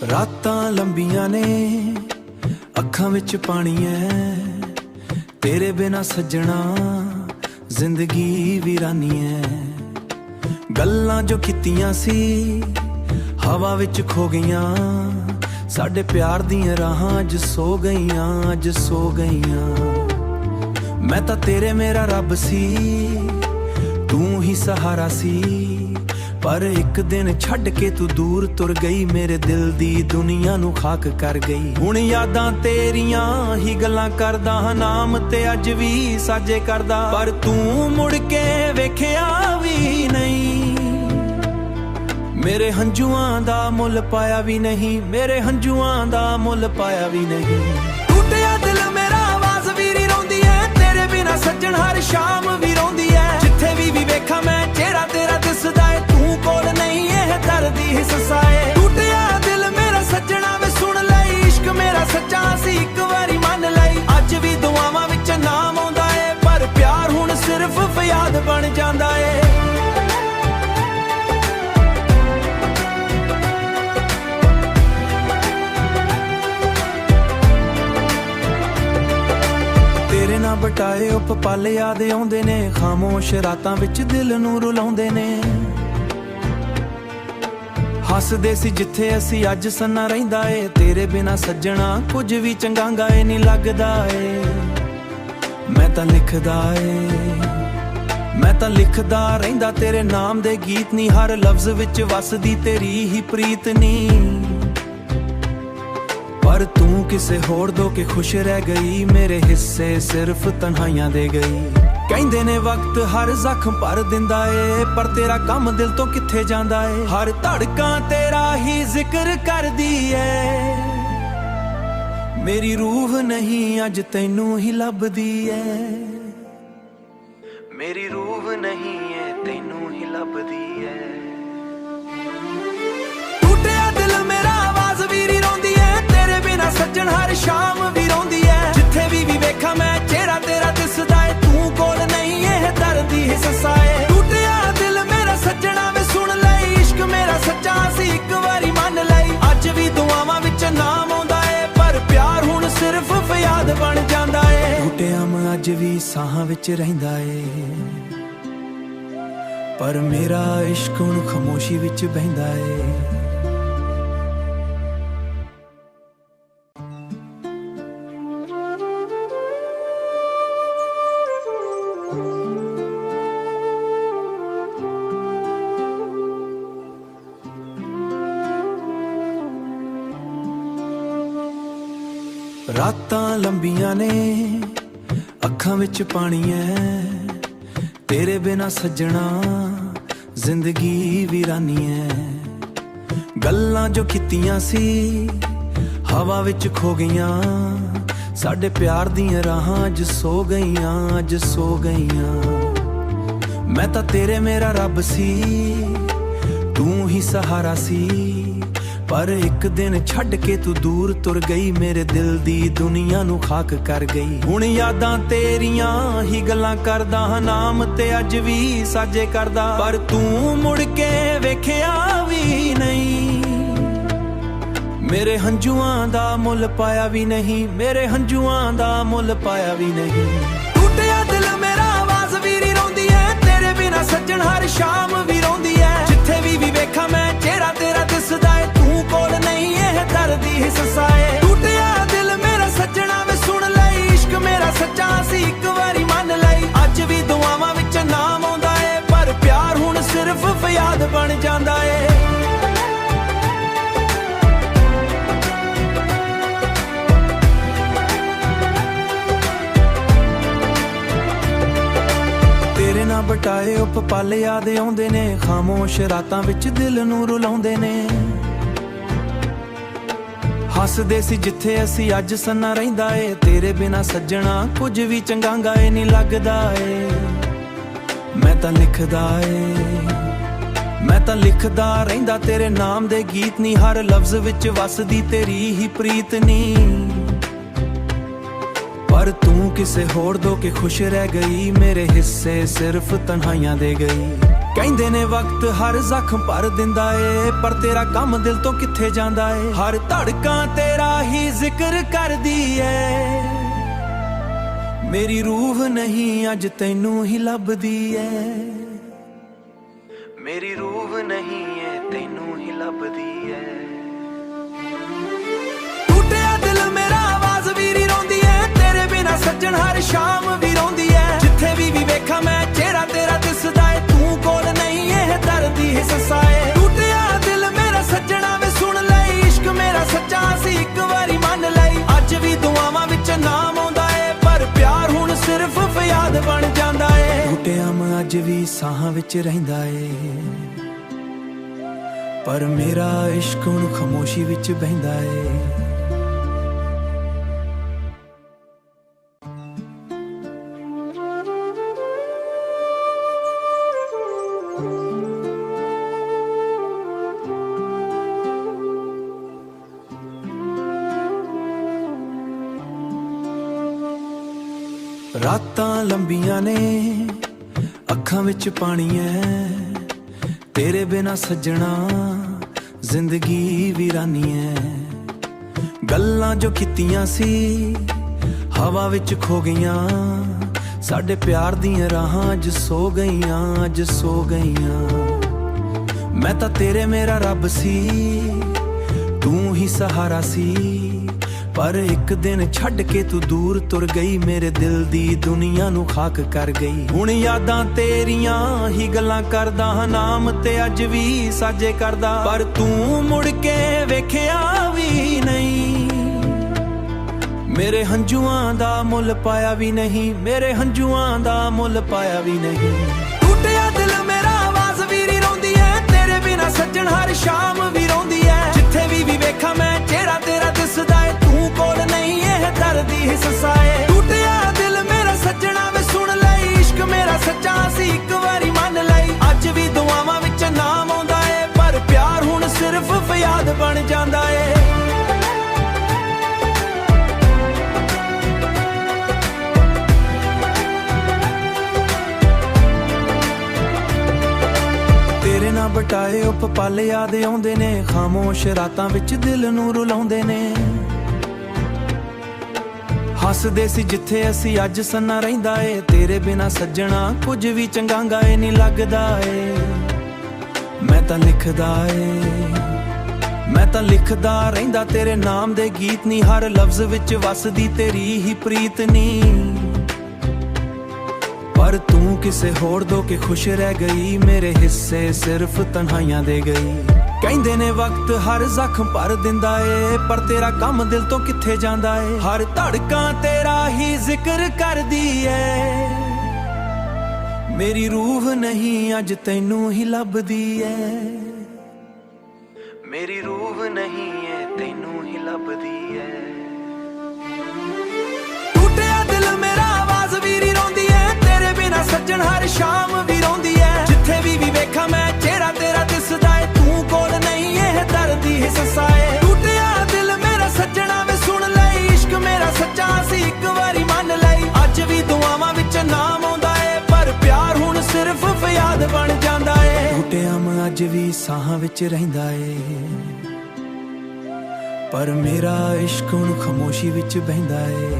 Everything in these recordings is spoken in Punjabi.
ਰਾਤਾਂ ਲੰਬੀਆਂ ਨੇ ਅੱਖਾਂ ਵਿੱਚ ਪਾਣੀ ਐ, ਤੇਰੇ ਬਿਨਾ ਸੱਜਣਾ ਜ਼ਿੰਦਗੀ ਵੀਰਾਨੀ ਐ। ਗੱਲਾਂ ਜੋ ਕੀਤੀਆਂ ਸੀ ਹਵਾ ਵਿੱਚ ਖੋ ਗਈਆਂ, ਸਾਡੇ ਪਿਆਰ ਦੀਆਂ ਰਾਹਾਂ ਅੱਜ ਸੋ ਗਈਆਂ, ਅੱਜ ਸੋ ਗਈਆਂ। ਮੈਂ ਤਾਂ ਤੇਰੇ ਮੇਰਾ ਰੱਬ ਸੀ, ਤੂੰ ਹੀ ਸਹਾਰਾ ਸੀ, ਪਰ ਇੱਕ ਦਿਨ ਛੱਡ ਕੇ ਤੂੰ ਦੂਰ ਤੁਰ ਗਈ, ਮੇਰੇ ਦਿਲ ਦੀ ਦੁਨੀਆ ਨੂੰ ਖਾਕ ਕਰ ਗਈ। ਹੁਣ ਯਾਦਾਂ ਤੇਰੀਆਂ ਹੀ ਗੱਲਾਂ ਕਰਦਾ ਹਾਂ, ਨਾਮ ਤੇ ਅੱਜ ਵੀ ਸਾਜੇ ਕਰਦਾ, ਪਰ ਤੂੰ ਮੁੜ ਕੇ ਵੇਖਿਆ ਵੀ ਨਹੀਂ। ਮੇਰੇ ਹੰਝੂਆਂ ਦਾ ਮੁੱਲ ਪਾਇਆ ਵੀ ਨਹੀਂ, ਮੇਰੇ ਹੰਝੂਆਂ ਦਾ ਮੁੱਲ ਪਾਇਆ ਵੀ ਨਹੀਂ। ਟੁੱਟਿਆ ਦਿਲ ਮੇਰਾ ਆਵਾਜ਼ ਵੀ ਰੋਂਦੀ ਐ, ਤੇਰੇ ਬਿਨਾ ਸੱਜਣ ਹਰ ਸ਼ਾਮ ਵੀ ਰੋਂਦੀ ਐ। ਜਿੱਥੇ ਵੀ ਵੇਖਾਂ ਮੈਂ ਚਿਹਰਾ ਤੇਰਾ ਦਿਸਦਾ ਏ, ਤੂੰ ਕੋਲ ਨਹੀਂ ਇਹ ਦਰਦ ਹੀ ਹਿੱਸਾ ਏ। ਟੁੱਟਿਆ ਦਿਲ ਮੇਰਾ ਸੱਜਣਾ ਵੇ ਸੁਣ ਲਈ, ਇਸ਼ਕ ਮੇਰਾ ਸੱਚਾ ਸੀ ਇੱਕ ਵਾਰੀ ਮੰਨ ਲਈ। ਅੱਜ ਵੀ ਦੁਆਵਾਂ ਵਿੱਚ ਨਾਮ ਆਉਂਦਾ ਏ, ਪਰ ਪਿਆਰ ਹੁਣ ਸਿਰਫ ਫਿਆਦ ਬਣ ਜਾਂਦਾ ਏ। ਤੇਰੇ ਨਾਲ ਬਟਾਏ ਉਹ ਪਲ ਯਾਦ ਆਉਂਦੇ ਨੇ, ਖਾਮੋਸ਼ ਰਾਤਾਂ ਵਿੱਚ ਦਿਲ ਨੂੰ ਰੁਲਾਉਂਦੇ ਨੇ। ਹੱਸਦੇ ਸੀ ਜਿੱਥੇ ਅਸੀਂ ਅੱਜ ਸੰਨਾ ਰਹਿੰਦਾ ਏ, ਤੇਰੇ ਬਿਨਾ ਸੱਜਣਾ ਕੁਝ ਵੀ ਚੰਗਾਂਗਾ ਏ ਨਹੀਂ ਲੱਗਦਾ ਏ। ਮੈਂ ਤਾਂ ਲਿਖਦਾ ਏ, ਮੈਂ ਤਾਂ ਲਿਖਦਾ ਰਹਿੰਦਾ ਤੇਰੇ ਨਾਮ ਦੇ ਗੀਤ ਨੀ, ਹਰ ਲਫ਼ਜ਼ ਵਿੱਚ ਵਸਦੀ ਤੇਰੀ ਹੀ ਪ੍ਰੀਤ ਨੀ। ਪਰ ਤੂੰ ਕਿਸੇ ਹੋਰ ਦੋ ਕੇ ਖੁਸ਼ ਰਹਿ ਗਈ, ਮੇਰੇ ਹਿੱਸੇ ਸਿਰਫ ਤਨਹਾਈਆਂ ਦੇ ਗਈ। ਕਹਿੰਦੇ ਨੇ ਵਕਤ ਹਰ ਜ਼ਖਮ ਭਰ ਦਿੰਦਾ ਏ, ਪਰ ਤੇਰਾ ਕੰਮ ਦਿਲ ਤੋਂ ਕਿੱਥੇ ਜਾਂਦਾ ਏ। ਹਰ ਧੜਕਾਂ ਤੇਰਾ ਹੀ ਜ਼ਿਕਰ ਕਰਦੀ ਏ, ਮੇਰੀ ਰੂਹ ਨਹੀਂ ਅੱਜ ਤੈਨੂੰ ਹੀ ਲੱਭਦੀ ਏ। ਮੇਰੀ ਰੂਹ ਨਹੀਂ ਏ ਤੈਨੂੰ ਹੀ ਲੱਭਦੀ ਏ। ਟੁੱਟਿਆ ਦਿਲ ਮੇਰਾ ਆਵਾਜ਼ ਵੀ ਰੋਂਦੀ ਏ, ਤੇਰੇ ਬਿਨਾ ਸੱਜਣ ਹਰ ਸ਼ਾਮ ਵੀ ਰੋਂਦੀ ਏ। ਜਿੱਥੇ ਵੀ ਵੇਖਾਂ ਮੈਂ ਚਿਹਰਾ ਤੇਰਾ ਦਿਸਦਾ ਏ, ਤੂੰ ਕੋਲ ਨਹੀਂ ਇਹ ਦਰਦ ਹੀ ਹਿੱਸਾ ਏ। ਟੁੱਟਿਆ ਦਿਲ ਮੇਰਾ ਸੱਜਣਾ ਵੇ ਸੁਣ ਲਈ, ਇਸ਼ਕ ਮੇਰਾ ਸੱਚਾ ਸੀ ਇੱਕ ਵਾਰੀ ਮੰਨ ਲਈ। ਅੱਜ ਵੀ ਦੁਆਵਾਂ ਵਿੱਚ ਨਾਮ ਆਉਂਦਾ ਏ, ਪਰ ਪਿਆਰ ਹੁਣ ਸਿਰਫ ਫਿਆਦ ਬਣ ਜਾਂਦਾ ਏ। ਟੁੱਟਿਆ ਮੈਂ ਅੱਜ ਵੀ ਸਾਹਾਂ ਵਿੱਚ ਰਹਿੰਦਾ ਏ, ਪਰ ਮੇਰਾ ਇਸ਼ਕ ਹੁਣ ਖਾਮੋਸ਼ੀ ਵਿੱਚ ਬਹਿੰਦਾ ਏ। ਰਾਤਾਂ ਲੰਬੀਆਂ ਨੇ ਅੱਖਾਂ ਵਿੱਚ ਪਾਣੀ ਐ, ਤੇਰੇ ਬਿਨਾ ਸੱਜਣਾ ਜ਼ਿੰਦਗੀ ਵੀਰਾਨੀ ਐ। ਗੱਲਾਂ ਜੋ ਕੀਤੀਆਂ ਸੀ ਹਵਾ ਵਿੱਚ ਖੋ ਗਈਆਂ, ਸਾਡੇ ਪਿਆਰ ਦੀਆਂ ਰਾਹਾਂ ਅੱਜ ਸੋ ਗਈਆਂ, ਅੱਜ ਸੋ ਗਈਆਂ। ਮੈਂ ਤਾਂ ਤੇਰੇ ਮੇਰਾ ਰੱਬ ਸੀ, ਤੂੰ ਹੀ ਸਹਾਰਾ ਸੀ, ਪਰ ਇੱਕ ਦਿਨ ਛੱਡ ਕੇ ਤੂੰ ਦੂਰ ਤੁਰ ਗਈ, ਮੇਰੇ ਦਿਲ ਦੀ ਦੁਨੀਆ ਨੂੰ ਖਾਕ ਕਰ ਗਈ। ਹੁਣ ਯਾਦਾਂ ਤੇਰੀਆਂ ਹੀ ਗੱਲਾਂ ਕਰਦਾ ਹਾਂ, ਨਾਮ ਤੇ ਅੱਜ ਵੀ ਸਾਜੇ ਕਰਦਾ, ਪਰ ਤੂੰ ਮੁੜ ਕੇ ਵੇਖਿਆ ਵੀ ਨਹੀਂ। ਮੇਰੇ ਹੰਝੂਆਂ ਦਾ ਮੁੱਲ ਪਾਇਆ ਵੀ ਨਹੀਂ, ਮੇਰੇ ਹੰਝੂਆਂ ਦਾ ਮੁੱਲ ਪਾਇਆ ਵੀ ਨਹੀਂ। ਟੁੱਟਿਆ ਦਿਲ ਮੇਰਾ ਆਵਾਜ਼ ਵੀ ਰੋਂਦੀ ਐ, ਤੇਰੇ ਬਿਨਾ ਸੱਜਣ ਹਰ ਸ਼ਾਮ ਵੀ ਰੋਂਦੀ ਐ। ਜਿੱਥੇ ਵੀ ਵੇਖਾਂ ਮੈਂ ਚਿਹਰਾ ਤੇਰਾ ਦਿਸਦਾ ਏ, ਤੂੰ ਕੋਲ ਨਹੀਂ ਇਹ ਦਰਦ ਹੀ ਹਿੱਸਾ ਏ। ਟੁੱਟਿਆ ਦਿਲ ਮੇਰਾ ਸੱਜਣਾ ਵੇ ਸੁਣ ਲਈ, ਇਸ਼ਕ ਮੇਰਾ ਸੱਚਾ ਸੀ ਇੱਕ ਵਾਰੀ ਮੰਨ ਲਈ। ਅੱਜ ਵੀ ਦੁਆਵਾਂ ਵਿੱਚ ਨਾਮ ਆਉਂਦਾ ਏ, ਪਰ ਪਿਆਰ ਹੁਣ ਸਿਰਫ ਫਿਆਦ ਬਣ ਜਾਂਦਾ ਏ। ਤੇਰੇ ਨਾਲ ਬਟਾਏ ਉਹ ਪਲ ਯਾਦ ਆਉਂਦੇ ਨੇ, ਖਾਮੋਸ਼ ਰਾਤਾਂ ਵਿੱਚ ਦਿਲ ਨੂੰ ਰੁਲਾਉਂਦੇ ਨੇ। ਹੱਸਦੇ ਸੀ ਜਿੱਥੇ ਅਸੀਂ ਅੱਜ ਸੰਨਾ ਰਹਿੰਦਾ ਏ, ਤੇਰੇ ਬਿਨਾ ਸੱਜਣਾ ਕੁਝ ਵੀ ਚੰਗਾਂਗਾ ਏ ਨਹੀਂ ਲੱਗਦਾ ਏ। ਮੈਂ ਤਾਂ ਲਿਖਦਾ ਏ, ਮੈਂ ਤਾਂ ਲਿਖਦਾ ਰਹਿੰਦਾ ਤੇਰੇ ਨਾਮ ਦੇ ਗੀਤ ਨੀ, ਹਰ ਲਫ਼ਜ਼ ਵਿੱਚ ਵਸਦੀ ਤੇਰੀ ਹੀ ਪ੍ਰੀਤ ਨੀ। ਪਰ ਤੂੰ ਕਿਸੇ ਹੋਰ ਦੋ ਕੇ ਖੁਸ਼ ਰਹਿ ਗਈ, ਮੇਰੇ ਹਿੱਸੇ ਸਿਰਫ ਤਨਹਾਈਆਂ ਦੇ ਗਈ। ਕਹਿੰਦੇ ਨੇ ਵਕਤ ਹਰ ਜ਼ਖਮ ਭਰ ਦਿੰਦਾ ਏ, ਪਰ ਤੇਰਾ ਕੰਮ ਦਿਲ ਤੋਂ ਕਿੱਥੇ ਜਾਂਦਾ ਏ। ਹਰ ਧੜਕਾਂ ਤੇਰਾ ਹੀ ਜ਼ਿਕਰ ਕਰਦੀ ਏ, ਮੇਰੀ ਰੂਹ ਨਹੀਂ ਅੱਜ ਤੈਨੂੰ ਹੀ ਲੱਭਦੀ ਏ। ਮੇਰੀ ਰੂਹ ਨਹੀਂ ਏ ਤੈਨੂੰ ਹੀ ਲੱਭਦੀ ਏ। ਟੁੱਟਿਆ ਦਿਲ ਮੇਰਾ ਆਵਾਜ਼ ਵੀ ਰੋਂਦੀ ਏ, ਤੇਰੇ ਬਿਨਾ ਸੱਜਣ ਹਰ ਸ਼ਾਮ ਵੀ ਰੋਂਦੀ ਏ। ਜਿੱਥੇ ਵੀ ਵੇਖਾਂ ਮੈਂ ਚਿਹਰਾ ਤੇਰਾ ਦਿਸਦਾ ਏ, ਤੂੰ ਕੋਲ ਨਹੀਂ ਇਹ ਦਰਦ ਹੀ ਹਿੱਸਾ ਏ। ਟੁੱਟਿਆ ਦਿਲ ਮੇਰਾ ਸੱਜਣਾ ਵੇ ਸੁਣ ਲਈ, ਇਸ਼ਕ ਮੇਰਾ ਸੱਚਾ ਸੀ ਇੱਕ ਵਾਰੀ ਮੰਨ ਲਈ। ਅੱਜ ਵੀ ਦੁਆਵਾਂ ਵਿੱਚ ਨਾਮ ਆਉਂਦਾ ਏ, ਪਰ ਪਿਆਰ ਹੁਣ ਸਿਰਫ ਫਿਆਦ ਬਣ ਜਾਂਦਾ ਏ। ਟੁੱਟਿਆ ਮੈਂ ਅੱਜ ਵੀ ਸਾਹਾਂ ਵਿੱਚ ਰਹਿੰਦਾ ਏ, ਪਰ ਮੇਰਾ ਇਸ਼ਕ ਹੁਣ ਖਾਮੋਸ਼ੀ ਵਿੱਚ ਬਹਿੰਦਾ ਏ। ਰਾਤਾਂ ਲੰਬੀਆਂ ਨੇ ਅੱਖਾਂ ਵਿੱਚ ਪਾਣੀ ਐ, ਤੇਰੇ ਬਿਨਾ ਸੱਜਣਾ ਜ਼ਿੰਦਗੀ ਵੀਰਾਨੀ ਐ। ਗੱਲਾਂ ਜੋ ਕੀਤੀਆਂ ਸੀ ਹਵਾ ਵਿੱਚ ਖੋ ਗਈਆਂ, ਸਾਡੇ ਪਿਆਰ ਦੀਆਂ ਰਾਹਾਂ ਅੱਜ ਸੋ ਗਈਆਂ, ਅੱਜ ਸੋ ਗਈਆਂ। ਮੈਂ ਤਾਂ ਤੇਰੇ ਮੇਰਾ ਰੱਬ ਸੀ, ਤੂੰ ਹੀ ਸਹਾਰਾ ਸੀ, ਪਰ ਇੱਕ ਦਿਨ ਛੱਡ ਕੇ ਤੂੰ ਦੂਰ ਤੁਰ ਗਈ, ਮੇਰੇ ਦਿਲ ਦੀ ਦੁਨੀਆ ਨੂੰ ਖਾਕ ਕਰ ਗਈ। ਹੁਣ ਯਾਦਾਂ ਤੇਰੀਆਂ ਹੀ ਗੱਲਾਂ ਕਰਦਾ ਹਾਂ, ਨਾਮ ਤੇ ਅੱਜ ਵੀ ਸਾਜੇ ਕਰਦਾ, ਪਰ ਤੂੰ ਮੁੜ ਕੇ ਵੇਖਿਆ ਵੀ ਨਹੀਂ। ਮੇਰੇ ਹੰਝੂਆਂ ਦਾ ਮੁੱਲ ਪਾਇਆ ਵੀ ਨਹੀਂ, ਮੇਰੇ ਹੰਝੂਆਂ ਦਾ ਮੁੱਲ ਪਾਇਆ ਵੀ ਨਹੀਂ। ਟੁੱਟਿਆ ਦਿਲ ਮੇਰਾ ਆਵਾਜ਼ ਵੀ ਰੋਂਦੀ ਐ, ਤੇਰੇ ਬਿਨਾ ਸੱਜਣ ਹਰ ਸ਼ਾਮ ਵੀ ਰੋਂਦੀ ਐ। ਜਿੱਥੇ ਵੀ ਵੇਖਾਂ ਮੈਂ ਚਿਹਰਾ ਤੇਰਾ ਦਿਸਦਾ ਏ, ਤੂੰ ਕੋਲ ਨਹੀਂ ਇਹ ਦਰਦ ਹੀ ਹਿੱਸਾ ਏ। ਟੁੱਟਿਆ ਦਿਲ ਮੇਰਾ ਸੱਜਣਾ ਵੇ ਸੁਣ ਲਈ, ਇਸ਼ਕ ਮੇਰਾ ਸੱਚਾ ਸੀ ਇੱਕ ਵਾਰੀ ਮੰਨ ਲਈ। ਅੱਜ ਵੀ ਦੁਆਵਾਂ ਵਿੱਚ ਨਾਮ ਆਉਂਦਾ ਏ, ਪਰ ਪਿਆਰ ਹੁਣ ਸਿਰਫ ਫਿਆਦ ਬਣ ਜਾਂਦਾ ਏ। ਤੇਰੇ ਨਾਲ ਬਟਾਏ ਉਹ ਪਲ ਯਾਦ ਆਉਂਦੇ ਨੇ, ਖਾਮੋਸ਼ ਰਾਤਾਂ ਵਿੱਚ ਦਿਲ ਨੂੰ ਰੁਲਾਉਂਦੇ ਨੇ। ਹੱਸਦੇ ਸੀ ਜਿੱਥੇ ਅਸੀਂ ਅੱਜ ਸੰਨਾ ਰਹਿੰਦਾ ਏ, ਤੇਰੇ ਬਿਨਾ ਸੱਜਣਾ ਕੁਝ ਵੀ ਚੰਗਾਂਗਾ ਏ ਨਹੀਂ ਲੱਗਦਾ ਏ। ਮੈਂ ਤਾਂ ਲਿਖਦਾ ਏ, ਮੈਂ ਤਾਂ ਲਿਖਦਾ ਰਹਿੰਦਾ ਤੇਰੇ ਨਾਮ ਦੇ ਗੀਤ ਨੀ, ਹਰ ਲਫ਼ਜ਼ ਵਿੱਚ ਵਸਦੀ ਤੇਰੀ ਹੀ ਪ੍ਰੀਤ ਨੀ। ਪਰ ਤੂੰ ਕਿਸੇ ਹੋਰ ਦੋ ਕੇ ਖੁਸ਼ ਰਹਿ ਗਈ, ਮੇਰੇ ਹਿੱਸੇ ਸਿਰਫ ਤਨਹਾਈਆਂ ਦੇ ਗਈ। ਕਹਿੰਦੇ ਨੇ ਵਕਤ ਹਰ ਜ਼ਖਮ ਭਰ ਦਿੰਦਾ ਏ, ਪਰ ਤੇਰਾ ਕੰਮ ਦਿਲ ਤੋਂ ਕਿੱਥੇ ਜਾਂਦਾ ਏ। ਹਰ ਧੜਕਾਂ ਤੇਰਾ ਹੀ ਜ਼ਿਕਰ ਕਰਦੀ ਏ, ਮੇਰੀ ਰੂਹ ਨਹੀਂ ਅੱਜ ਤੈਨੂੰ ਹੀ ਲੱਭਦੀ ਏ। ਮੇਰੀ ਰੂਹ ਨਹੀਂ ਏ ਤੈਨੂੰ ਹੀ ਲੱਭਦੀ ਏ। ਟੁੱਟਿਆ ਦਿਲ ਮੇਰਾ ਆਵਾਜ਼ ਵੀ ਰੋਂਦੀ ਏ, ਤੇਰੇ ਬਿਨਾ ਸੱਜਣ ਹਰ ਸ਼ਾਮ ਵੀ ਰੋਂਦੀ ਏ। ਜਿੱਥੇ ਵੀ ਵੇਖਾਂ ਮੈਂ ਚਿਹਰਾ ਤੇਰਾ ਦਿਸਦਾ ਏ, ਤੂੰ ਕੋਲ ਨਹੀਂ ਇਹ ਦਰਦ ਹੀ ਹਿੱਸਾ ਏ। ਟੁੱਟਿਆ ਦਿਲ ਮੇਰਾ ਸੱਜਣਾ ਵੇ ਸੁਣ ਲਈ, ਇਸ਼ਕ ਮੇਰਾ ਸੱਚਾ ਸੀ ਇੱਕ ਵਾਰੀ ਮੰਨ ਲਈ। ਅੱਜ ਵੀ ਦੁਆਵਾਂ ਵਿੱਚ ਨਾਮ ਆਉਂਦਾ ਏ, ਪਰ ਪਿਆਰ ਹੁਣ ਸਿਰਫ ਫਿਆਦ ਬਣ ਜਾਂਦਾ ਏ। ਟੁੱਟਿਆ ਮੈਂ ਅੱਜ ਵੀ ਸਾਹਾਂ ਵਿੱਚ ਰਹਿੰਦਾ ਏ, ਪਰ ਮੇਰਾ ਇਸ਼ਕ ਹੁਣ ਖਾਮੋਸ਼ੀ ਵਿੱਚ ਬਹਿੰਦਾ ਏ।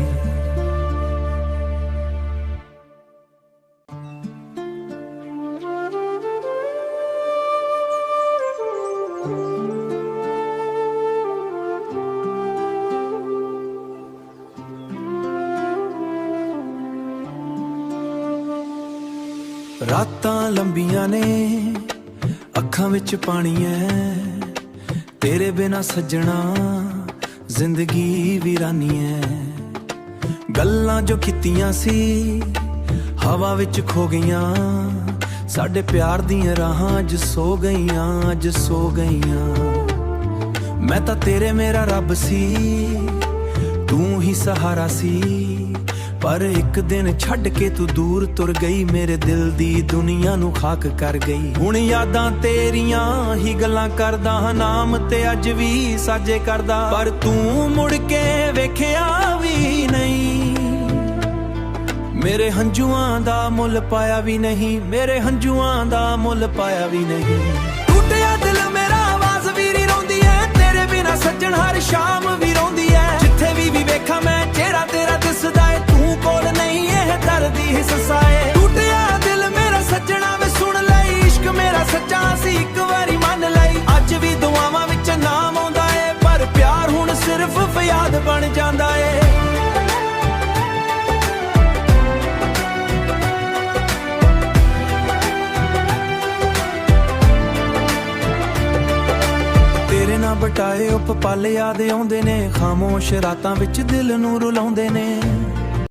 ਰਾਤਾਂ ਲੰਬੀਆਂ ਨੇ ਅੱਖਾਂ ਵਿੱਚ ਪਾਣੀ ਐ, ਤੇਰੇ ਬਿਨਾ ਸੱਜਣਾ ਜ਼ਿੰਦਗੀ ਵੀਰਾਨੀ ਐ। ਗੱਲਾਂ ਜੋ ਕੀਤੀਆਂ ਸੀ ਹਵਾ ਵਿੱਚ ਖੋ ਗਈਆਂ, ਸਾਡੇ ਪਿਆਰ ਦੀਆਂ ਰਾਹਾਂ ਅੱਜ ਸੋ ਗਈਆਂ, ਅੱਜ ਸੋ ਗਈਆਂ। ਮੈਂ ਤਾਂ ਤੇਰੇ ਮੇਰਾ ਰੱਬ ਸੀ, ਤੂੰ ਹੀ ਸਹਾਰਾ ਸੀ, ਪਰ ਇੱਕ ਦਿਨ ਛੱਡ ਕੇ ਤੂੰ ਦੂਰ ਤੁਰ ਗਈ, ਮੇਰੇ ਦਿਲ ਦੀ ਦੁਨੀਆ ਨੂੰ ਖਾਕ ਕਰ ਗਈ। ਹੁਣ ਯਾਦਾਂ ਤੇਰੀਆਂ ਹੀ ਗੱਲਾਂ ਕਰਦਾ ਹਾਂ, ਨਾਮ ਤੇ ਅੱਜ ਵੀ ਸਾਜੇ ਕਰਦਾ, ਪਰ ਤੂੰ ਮੁੜ ਕੇ ਵੇਖਿਆ ਵੀ ਨਹੀਂ। ਮੇਰੇ ਹੰਝੂਆਂ ਦਾ ਮੁੱਲ ਪਾਇਆ ਵੀ ਨਹੀਂ, ਮੇਰੇ ਹੰਝੂਆਂ ਦਾ ਮੁੱਲ ਪਾਇਆ ਵੀ ਨਹੀਂ। ਟੁੱਟਿਆ ਦਿਲ ਮੇਰਾ ਆਵਾਜ਼ ਵੀਰੀ ਰੋਂਦੀ ਐ, ਤੇਰੇ ਬਿਨਾ ਸੱਜਣ ਹਰ ਸ਼ਾਮ ਵੀ ਰੋਂਦੀ ਐ। ਜਿੱਥੇ ਵੀ ਵੇਖਾਂ ਮੈਂ ਚਿਹਰਾ ਤੇਰਾ ਦਿਸਦਾ ਏ, ਤੂੰ ਕੋਲ ਨਹੀਂ ਇਹ ਦਰਦ ਹੀ ਹਿੱਸਾ ਏ। ਟੁੱਟਿਆ ਦਿਲ ਮੇਰਾ ਸੱਜਣਾ ਵੇ ਸੁਣ ਲਈ, ਇਸ਼ਕ ਮੇਰਾ ਸੱਚਾ ਸੀ ਇੱਕ ਵਾਰੀ ਮੰਨ ਲਈ। ਅੱਜ ਵੀ ਦੁਆਵਾਂ ਵਿੱਚ ਨਾਮ ਆਉਂਦਾ ਏ, ਪਰ ਪਿਆਰ ਹੁਣ ਸਿਰਫ ਫਿਆਦ ਬਣ ਜਾਂਦਾ ਏ। ਤੇਰੇ ਨਾਲ ਬਟਾਏ ਉਪ ਪਲ ਯਾਦ ਆਉਂਦੇ ਨੇ, ਖਾਮੋਸ਼ ਰਾਤਾਂ ਵਿੱਚ ਦਿਲ ਨੂੰ ਰੁਲਾਉਂਦੇ ਨੇ।